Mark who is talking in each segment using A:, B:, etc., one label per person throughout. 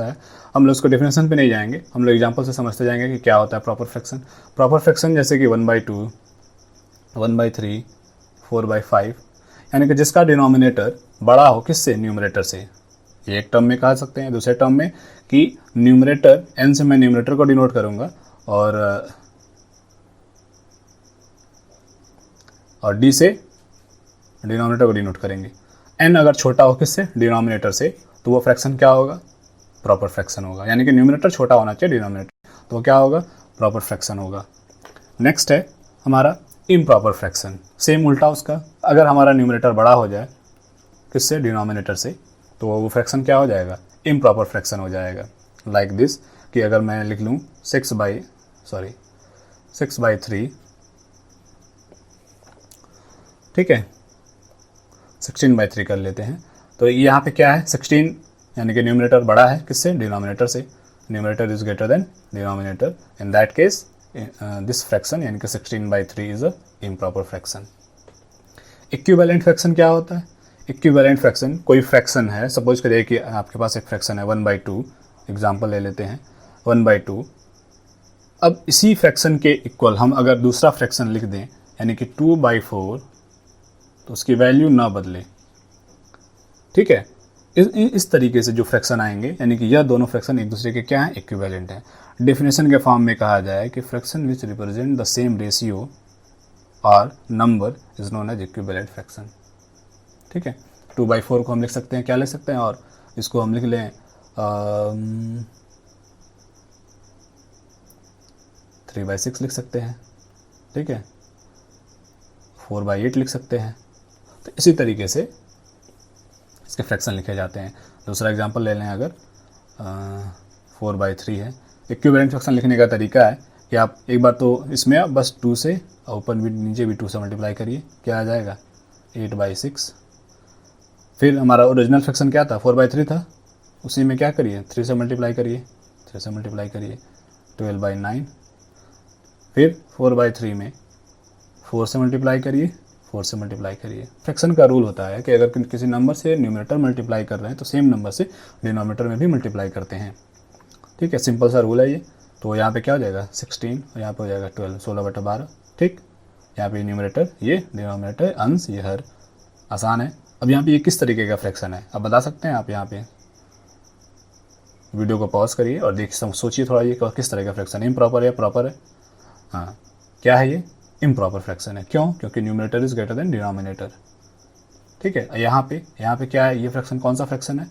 A: है। हम लोग उसको डेफिनेशन पे नहीं जाएंगे, हम लोग एग्जांपल से समझते जाएंगे कि क्या होता है प्रॉपर फ्रैक्शन। प्रॉपर फ्रैक्शन जैसे कि 1/2, 1/3, 4/5, यानी कि जिसका डिनोमिनेटर बड़ा हो किससे, न्यूमरेटर से। ये एक टर्म में कह सकते हैं। दूसरे टर्म में कि न्यूमरेटर n से मैं न्यूमरेटर को डिनोट करूंगा और d से डिनोमिनेटर को डिनोट करेंगे। n अगर छोटा हो किससे, डिनोमिनेटर से, तो वो फ्रैक्शन क्या होगा, प्रॉपर फ्रैक्शन होगा। यानी कि न्यूमरेटर छोटा होना चाहिए डिनोमिनेटर, तो वो क्या होगा, प्रॉपर फ्रैक्शन होगा। नेक्स्ट है हमारा इम्प्रॉपर फ्रैक्शन। सेम उल्टा उसका, अगर हमारा न्यूमरेटर बड़ा हो जाए किससे, डिनोमिनेटर से, तो वो फ्रैक्शन क्या हो जाएगा, इम्प्रॉपर फ्रैक्शन हो जाएगा। लाइक दिस कि अगर मैं लिख लूँ 6/3, ठीक है, 16/3 कर लेते हैं। तो यहाँ पे क्या है, 16 यानी कि न्यूमरेटर बड़ा है किससे, डिनोमिनेटर से। Numerator is greater than denominator, in that case this fraction यानी कि 16/3 is a improper fraction. Equivalent fraction क्या होता है, इक्विवेलेंट फ्रैक्शन कोई फ्रैक्शन है, सपोज करिए कि आपके पास एक फ्रैक्शन है 1/2, एग्जाम्पल ले लेते हैं 1/2। अब इसी फ्रैक्शन के इक्वल हम अगर दूसरा फ्रैक्शन लिख दें यानी कि 2/4, तो उसकी वैल्यू ना बदले, ठीक है। इस तरीके से जो फ्रैक्शन आएंगे यानी कि यह दोनों फ्रैक्शन एक दूसरे के क्या हैं, इक्विवेलेंट हैं। डेफिनेशन के फॉर्म में कहा जाए कि fraction which represent the same ratio और number is known as equivalent fraction, ठीक है। 2/4 को हम लिख सकते हैं, क्या लिख सकते हैं, और इसको हम लिख लें 3/6 लिख सकते हैं, ठीक है, 4/8 लिख सकते हैं। तो इसी तरीके से इसके फ्रैक्शन लिखे जाते हैं। दूसरा एग्जांपल ले लें, अगर 4/3 है। इक्विवेलेंट फ्रैक्शन लिखने का तरीका है कि आप एक बार तो इसमें आप बस 2 से ऊपर भी नीचे भी 2 से मल्टीप्लाई करिए, क्या आ जाएगा 8/6। फिर हमारा ओरिजिनल फ्रैक्शन क्या था, 4/3 था, उसी में क्या करिए 3 से मल्टीप्लाई करिए, 12/9। फिर 4/3 में 4 से मल्टीप्लाई करिए, 4 से मल्टीप्लाई करिए। फ्रैक्शन का रूल होता है कि अगर किसी नंबर से न्यूमरेटर मल्टीप्लाई कर रहे हैं तो सेम नंबर से डिनोमिनेटर में भी मल्टीप्लाई करते हैं, ठीक है। सिंपल सा रूल है ये। तो यहाँ पे क्या हो जाएगा 16 और यहाँ पे हो जाएगा 12, 16/12, ठीक। यहाँ पे न्यूमरेटर ये, डिनोमिनेटर अंश ये हर, आसान है। अब यहाँ पे ये किस तरीके का फ्रैक्शन है, अब बता सकते हैं आप। यहाँ पे वीडियो को पॉज करिए और सोचिए थोड़ा, ये किस तरह का फ्रैक्शन है, इम्प्रॉपर या प्रॉपर है। हाँ, क्या है ये, इम्प्रॉपर फ्रैक्शन है। क्यों, क्योंकि numerator is greater than denominator, ठीक है। यहाँ पे क्या है, ये फ्रैक्शन कौन सा फ्रैक्शन है,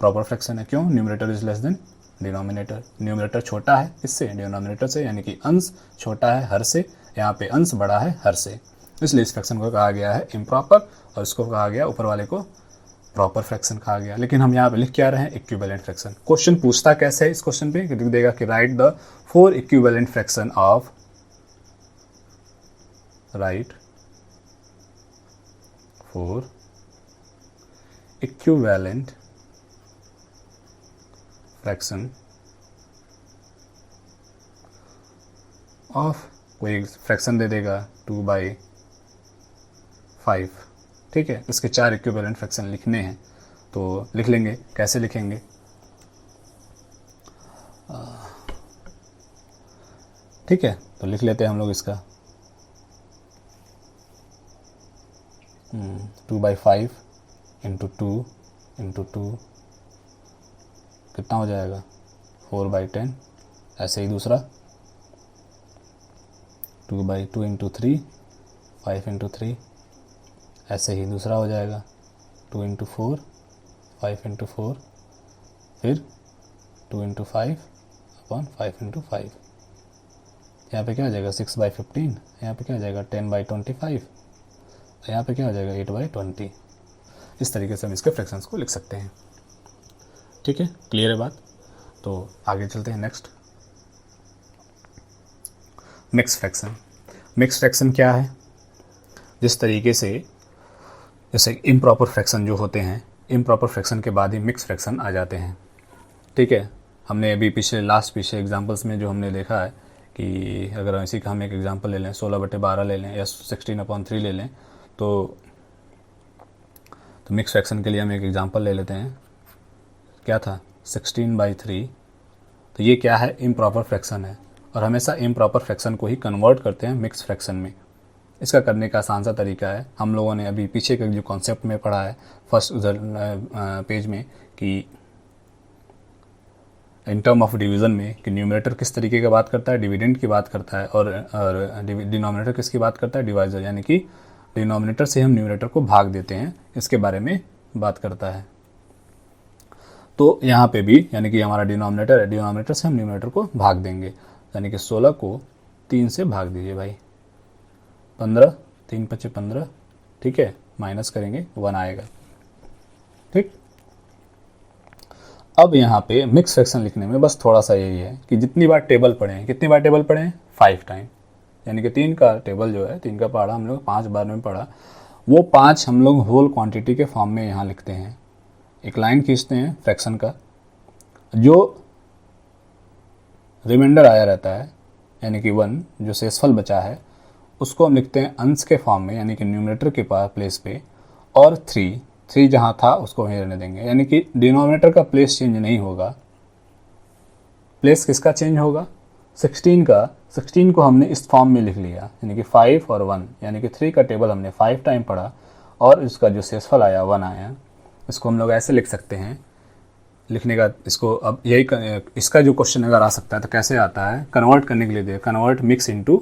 A: प्रॉपर फ्रैक्शन है। क्यों, numerator is less than denominator, numerator छोटा है किससे, डिनोमिनेटर से, यानी कि अंश छोटा है हर से, यहाँ पे अंश बड़ा है हर से, इसलिए इस फ्रैक्शन को कहा गया है इम्प्रॉपर और इसको कहा गया ऊपर वाले को प्रॉपर फ्रैक्शन कहा गया। लेकिन हम यहाँ पे लिख क्या रहे हैं, इक्विवेलेंट फ्रैक्शन। क्वेश्चन पूछता कैसे है इस क्वेश्चन पे, लिख देगा कि right the 4 equivalent fraction of, right 4 equivalent fraction of, कोई फ्रैक्शन दे देगा 2/5, ठीक है। इसके 4 इक्विवेलेंट फ्रैक्शन लिखने हैं, तो लिख लेंगे। कैसे लिखेंगे, ठीक है, तो लिख लेते हैं हम लोग इसका 2/5 इंटू 2 इंटू 2 कितना हो जाएगा 4/10। ऐसे ही दूसरा 2/2 इंटू 3, 5 इंटू 3, ऐसे ही दूसरा हो जाएगा 2 इंटू 4, 5 इंटू 4, फिर 2 इंटू 5 अपॉन 5 इंटू 5। यहाँ पे क्या हो जाएगा 6/15, यहाँ पे क्या हो जाएगा 10/25, यहाँ पे क्या हो जाएगा 8/20। इस तरीके से हम इसके फ्रैक्शंस को लिख सकते हैं, ठीक है। क्लियर है बात। तो आगे चलते हैं next, mix fraction. Mix fraction क्या है, जिस तरीके से जैसे इम्प्रॉपर फ्रैक्शन जो होते हैं, इम्प्रॉपर फ्रैक्शन के बाद ही मिक्स फ्रैक्शन आ जाते हैं, ठीक है। हमने अभी पिछले एग्जांपल्स में जो हमने देखा है कि अगर इसी का हम एक एग्जांपल ले लें 16/12 ले लें या 16/3 ले लें, तो मिक्स फ्रैक्शन के लिए हम एक एग्जांपल ले लेते हैं। क्या था 16/3, तो ये क्या है, इम्प्रॉपर फ्रैक्शन है। और हमेशा इम्प्रॉपर फ्रैक्शन को ही कन्वर्ट करते हैं मिक्स फ्रैक्शन में। इसका करने का आसान सा तरीका है, हम लोगों ने अभी पीछे के जो कॉन्सेप्ट में पढ़ा है फर्स्ट उधर पेज में, कि इन टर्म ऑफ डिवीज़न में कि न्यूमरेटर किस तरीके का बात करता है, डिविडेंड की बात करता है, और डिनोमिनेटर किसकी बात करता है, डिवाइज़र, यानी कि डिनोमिनेटर से हम न्यूमरेटर को भाग देते हैं, इसके बारे में बात करता है। तो यहाँ पे भी यानी कि हमारा डिनोमिनेटर है, डिनोमिनेटर से हम न्यूमरेटर को भाग देंगे, यानी कि 16 को 3 से भाग दीजिए भाई, 15, 3 × 5 = 15, ठीक है, माइनस करेंगे 1 आएगा, ठीक। अब यहाँ पे मिक्स फ्रैक्शन लिखने में बस थोड़ा सा यही है कि जितनी बार टेबल पढ़े हैं, कितनी बार टेबल पढ़े हैं, 5 टाइम, यानी कि 3 का टेबल जो है, 3 का पढ़ा हम लोग 5 बार में पढ़ा, वो 5 हम लोग होल क्वांटिटी के फॉर्म में यहाँ लिखते हैं। एक लाइन खींचते हैं फ्रैक्शन का, जो रिमाइंडर आया रहता है यानी कि 1, जो शेषफल बचा है, उसको हम लिखते हैं अंश के फॉर्म में, यानी कि न्यूमरेटर के पास प्लेस पे, और 3 जहाँ था उसको वहीं रहने देंगे, यानी कि डिनोमिनेटर का प्लेस चेंज नहीं होगा। प्लेस किसका चेंज होगा, 16 का, 16 को हमने इस फॉर्म में लिख लिया, यानी कि 5 और 1, यानी कि 3 का टेबल हमने 5 टाइम पढ़ा और इसका जो शेषफल आया 1 आया। इसको हम लोग ऐसे लिख सकते हैं, लिखने का इसको अब यही, इसका जो क्वेश्चन अगर आ सकता है तो कैसे आता है, कन्वर्ट करने के लिए दे, कन्वर्ट मिक्स इनटू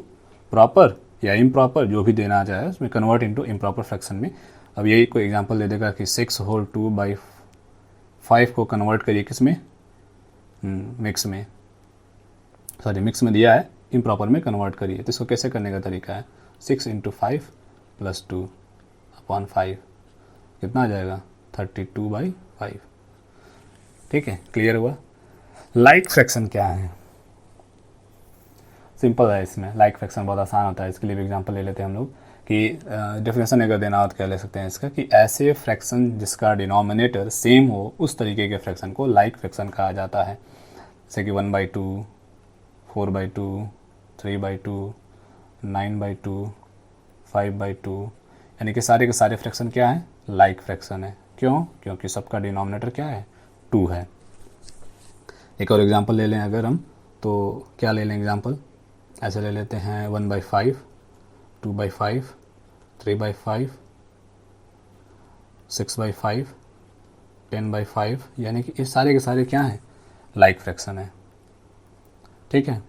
A: प्रॉपर या इम्प्रॉपर, जो भी देना आ जाए उसमें कन्वर्ट इनटू इम्प्रॉपर फ्रैक्शन में। अब यही कोई एग्जांपल दे देगा कि 6 होल 2/5 को कन्वर्ट करिए किस में, मिक्स में, सॉरी मिक्स में दिया है, इम्प्रॉपर में कन्वर्ट करिए। तो इसको कैसे करने का तरीका है, 6 × 5 + 2/5 कितना आ जाएगा, 32/5, ठीक है, क्लियर हुआ। लाइक फ्रैक्शन क्या है, सिंपल है, इसमें लाइक फ्रैक्शन बहुत आसान होता है। इसके लिए भी एग्जांपल ले लेते हैं हम लोग कि डेफिनेशन अगर देना हो तो क्या ले सकते हैं इसका, कि ऐसे फ्रैक्शन जिसका डिनोमिनेटर सेम हो, उस तरीके के फ्रैक्शन को लाइक फ्रैक्शन कहा जाता है। जैसे कि 1/2, 4/2, 3/2, 9/2, 5/2, यानी कि सारे के सारे फ्रैक्शन क्या है, लाइक फ्रैक्शन है। क्यों, क्योंकि सबका डिनोमिनेटर क्या है, 2 है। एक और एग्जांपल ले लें अगर हम, तो क्या ले लें एग्जांपल, ऐसे ले लेते हैं 1/5, 2/5, 3/5, 6/5, 10/5, यानी कि ये सारे के सारे क्या हैं, लाइक फ्रैक्शन है, ठीक है।